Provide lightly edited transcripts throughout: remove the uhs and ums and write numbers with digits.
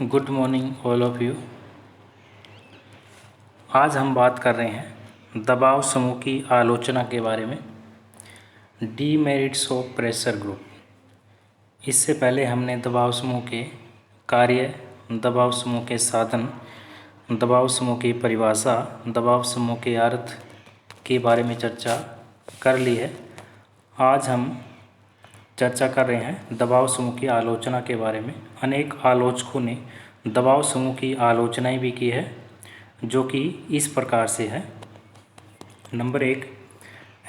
Good morning all of you. आज हम बात कर रहे हैं दबाव समूह की आलोचना के बारे में। Demerits of pressure group. इससे पहले हमने दबाव समूह के कार्य, दबाव समूह के साधन, दबाव समूह की परिभाषा, दबाव समूह के अर्थ के बारे में चर्चा कर ली है। आज हम चर्चा कर रहे हैं दबाव समूह की आलोचना के बारे में। अनेक आलोचकों ने दबाव समूह की आलोचनाएं भी की है, जो कि इस प्रकार से है। नंबर 1,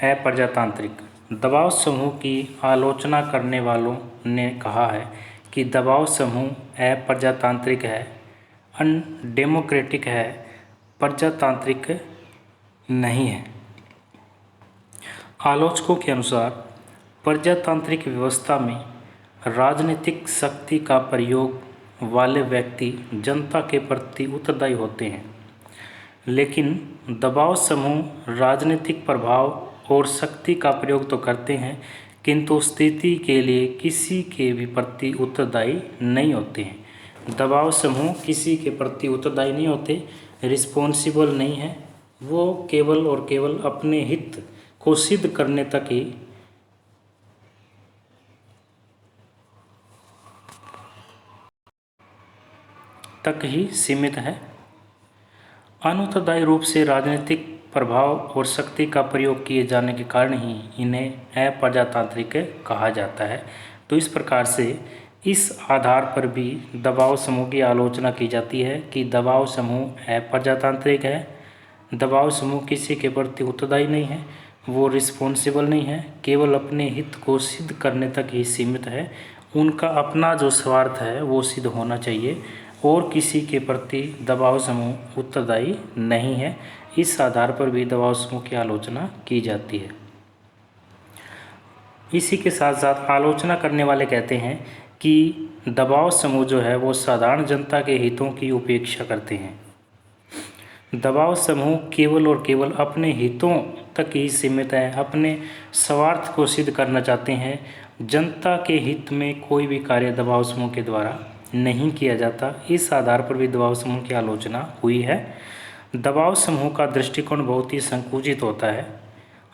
अप्रजातांत्रिक। दबाव समूह की आलोचना करने वालों ने कहा है कि दबाव समूह अप्रजातांत्रिक है, अनडेमोक्रेटिक है, प्रजातांत्रिक नहीं है। आलोचकों के अनुसार प्रजातांत्रिक व्यवस्था में राजनीतिक शक्ति का प्रयोग वाले व्यक्ति जनता के प्रति उत्तरदायी होते हैं, लेकिन दबाव समूह राजनीतिक प्रभाव और शक्ति का प्रयोग तो करते हैं, किंतु स्थिति के लिए किसी के भी प्रति उत्तरदायी नहीं होते हैं। दबाव समूह किसी के प्रति उत्तरदायी नहीं होते, रिस्पॉन्सिबल नहीं है। वो केवल और केवल अपने हित को सिद्ध करने तक ही सीमित है। अनुत्तरदायी रूप से राजनीतिक प्रभाव और शक्ति का प्रयोग किए जाने के कारण ही इन्हें अप्रजातांत्रिक कहा जाता है। तो इस प्रकार से इस आधार पर भी दबाव समूह की आलोचना की जाती है कि दबाव समूह अप्रजातांत्रिक है, दबाव समूह किसी के प्रति उत्तरदायी नहीं है, वो रिस्पॉन्सिबल नहीं है, केवल अपने हित को सिद्ध करने तक ही सीमित है। उनका अपना जो स्वार्थ है वो सिद्ध होना चाहिए और किसी के प्रति दबाव समूह उत्तरदायी नहीं है। इस आधार पर भी दबाव समूह की आलोचना की जाती है। इसी के साथ साथ आलोचना करने वाले कहते हैं कि दबाव समूह जो है वो साधारण जनता के हितों की उपेक्षा करते हैं। दबाव समूह केवल और केवल अपने हितों तक ही सीमित है, अपने स्वार्थ को सिद्ध करना चाहते हैं। जनता के हित में कोई भी कार्य दबाव समूह के द्वारा नहीं किया जाता। इस आधार पर भी दबाव समूह की आलोचना हुई है। दबाव समूह का दृष्टिकोण बहुत ही संकुचित होता है।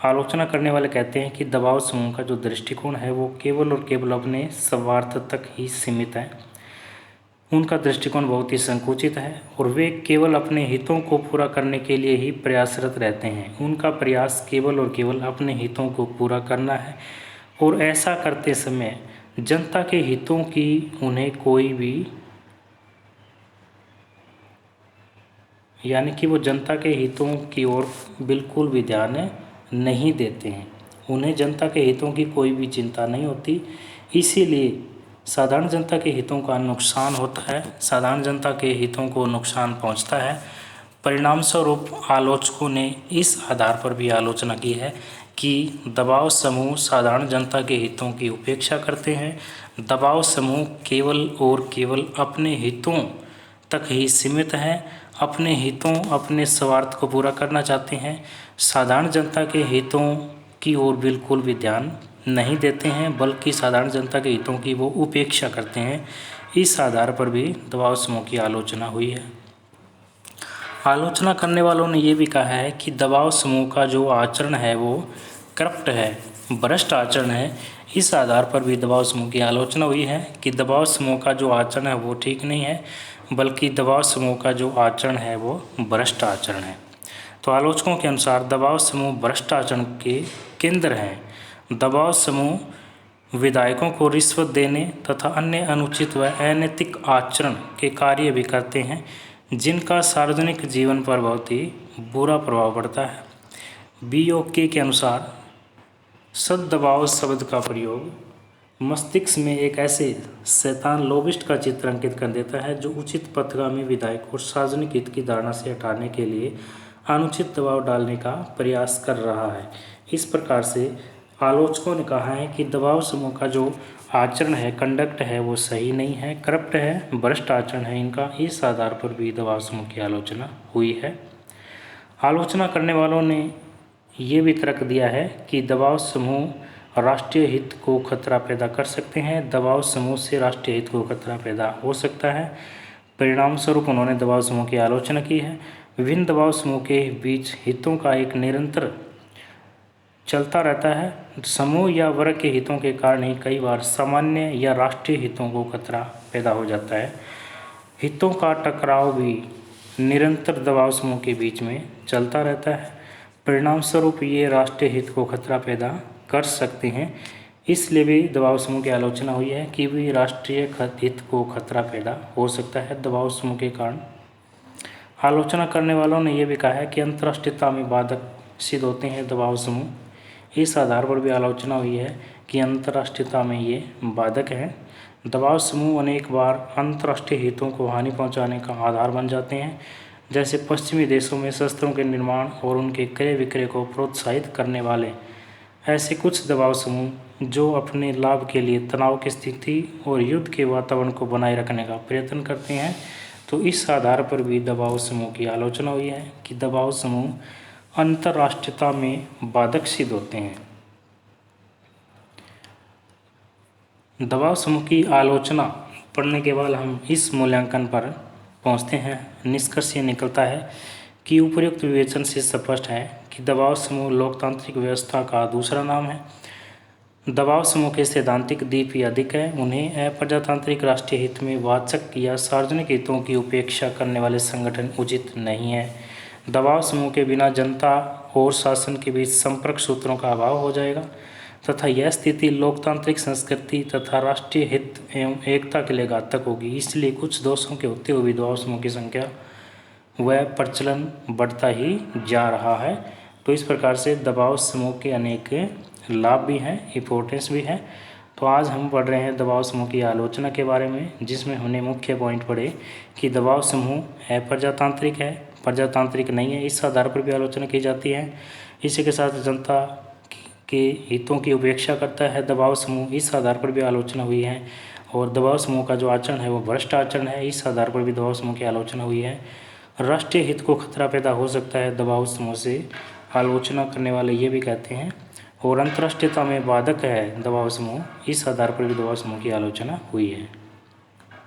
आलोचना करने वाले कहते हैं कि दबाव समूह का जो दृष्टिकोण है वो केवल और केवल अपने स्वार्थ तक ही सीमित है। उनका दृष्टिकोण बहुत ही संकुचित है और वे केवल अपने हितों को पूरा करने के लिए ही प्रयासरत रहते हैं। उनका प्रयास केवल और केवल अपने हितों को पूरा करना है और ऐसा करते समय जनता के हितों की उन्हें कोई भी, यानी कि वो जनता के हितों की ओर बिल्कुल भी ध्यान नहीं देते हैं। उन्हें जनता के हितों की कोई भी चिंता नहीं होती, इसीलिए साधारण जनता के हितों का नुकसान होता है, साधारण जनता के हितों को नुकसान पहुंचता है। परिणाम स्वरूप आलोचकों ने इस आधार पर भी आलोचना की है कि दबाव समूह साधारण जनता के हितों की उपेक्षा करते हैं। दबाव समूह केवल और केवल अपने हितों तक ही सीमित है, अपने हितों, अपने स्वार्थ को पूरा करना चाहते हैं। साधारण जनता के हितों की ओर बिल्कुल भी ध्यान नहीं देते हैं, बल्कि साधारण जनता के हितों की वो उपेक्षा करते हैं। इस आधार पर भी दबाव समूह की आलोचना हुई है। आलोचना करने वालों ने ये भी कहा है कि दबाव समूह का जो आचरण है वो करप्ट है, भ्रष्ट आचरण है। इस आधार पर भी दबाव समूह की आलोचना हुई है कि दबाव समूह का जो आचरण है वो ठीक नहीं है, बल्कि दबाव समूह का जो आचरण है वो भ्रष्ट आचरण है। तो आलोचकों के अनुसार दबाव समूह भ्रष्ट आचरण के केंद्र हैं। दबाव समूह विधायकों को रिश्वत देने तथा अन्य अनुचित व अनैतिक आचरण के कार्य भी करते हैं, जिनका सार्वजनिक जीवन पर बहुत ही बुरा प्रभाव पड़ता है। BOK के अनुसार सद्दबाव शब्द का प्रयोग मस्तिष्क में एक ऐसे शैतान लोबिस्ट का चित्र अंकित कर देता है जो उचित पथगामी विधायक और सार्वजनिक हित की धारणा से हटाने के लिए अनुचित दबाव डालने का प्रयास कर रहा है। इस प्रकार से आलोचकों ने कहा है कि दबाव समूह का जो आचरण है, कंडक्ट है, वो सही नहीं है, करप्ट है, भ्रष्ट आचरण है इनका। इस आधार पर भी दबाव समूह की आलोचना हुई है। आलोचना करने वालों ने ये भी तर्क दिया है कि दबाव समूह राष्ट्रीय हित को खतरा पैदा कर सकते हैं। दबाव समूह से राष्ट्रीय हित को खतरा पैदा हो सकता है। परिणाम स्वरूप उन्होंने दबाव समूह की आलोचना की है। विभिन्न दबाव समूह के बीच हितों का एक निरंतर चलता रहता है। समूह या वर्ग के हितों के कारण ही कई बार सामान्य या राष्ट्रीय हितों को खतरा पैदा हो जाता है। हितों का टकराव भी निरंतर दबाव समूह के बीच में चलता रहता है। परिणाम स्वरूप ये राष्ट्रीय हित को खतरा पैदा कर सकते हैं। इसलिए भी दबाव समूह की आलोचना हुई है कि भी राष्ट्रीय हित को खतरा पैदा हो सकता है दबाव समूह के कारण। आलोचना करने वालों ने यह भी कहा है कि अंतर्राष्ट्रीयता में बाधक सिद्ध होते हैं दबाव समूह। इस आधार पर भी आलोचना हुई है कि अंतर्राष्ट्रीयता में ये बाधक हैं। दबाव समूह अनेक बार अंतर्राष्ट्रीय हितों को हानि पहुंचाने का आधार बन जाते हैं, जैसे पश्चिमी देशों में शस्त्रों के निर्माण और उनके क्रय विक्रय को प्रोत्साहित करने वाले ऐसे कुछ दबाव समूह जो अपने लाभ के लिए तनाव की स्थिति और युद्ध के वातावरण को बनाए रखने का प्रयत्न करते हैं। तो इस आधार पर भी दबाव समूह की आलोचना हुई है कि दबाव समूह अंतर्राष्ट्रीयता में बाधक सिद्ध होते हैं। दबाव समूह की आलोचना पढ़ने के बाद हम इस मूल्यांकन पर पहुंचते हैं। निष्कर्ष ये निकलता है कि उपर्युक्त विवेचन से स्पष्ट है कि दबाव समूह लोकतांत्रिक व्यवस्था का दूसरा नाम है। दबाव समूह के सैद्धांतिक दीप या अधिक है। उन्हें अप्रजातांत्रिक राष्ट्रीय हित में वाचक या सार्वजनिक हितों की उपेक्षा करने वाले संगठन उचित नहीं है। दबाव समूह के बिना जनता और शासन के बीच संपर्क सूत्रों का अभाव हो जाएगा तथा यह स्थिति लोकतांत्रिक संस्कृति तथा राष्ट्रीय हित एवं एकता के लिए घातक होगी। इसलिए कुछ दोषों के होते हुए दबाव समूह की संख्या व प्रचलन बढ़ता ही जा रहा है। तो इस प्रकार से दबाव समूह के अनेक लाभ भी हैं, इम्पोर्टेंस भी है। तो आज हम पढ़ रहे हैं दबाव समूह की आलोचना के बारे में, जिसमें हमने मुख्य पॉइंट पढ़े कि दबाव समूह है प्रजातांत्रिक है, प्रजातांत्रिक नहीं है, इस आधार पर भी आलोचना की जाती है। इसी के साथ जनता के हितों की उपेक्षा करता है दबाव समूह, इस आधार पर भी आलोचना हुई है। और दबाव समूह का जो आचरण है वो भ्रष्ट आचरण है, इस आधार पर भी दबाव समूह की आलोचना हुई है। राष्ट्रीय हित को खतरा पैदा हो सकता है दबाव समूह से, आलोचना करने वाले ये भी कहते हैं। और अंतर्राष्ट्रीयता में बाधक है दबाव समूह, इस आधार पर भी दबाव समूह की आलोचना हुई है।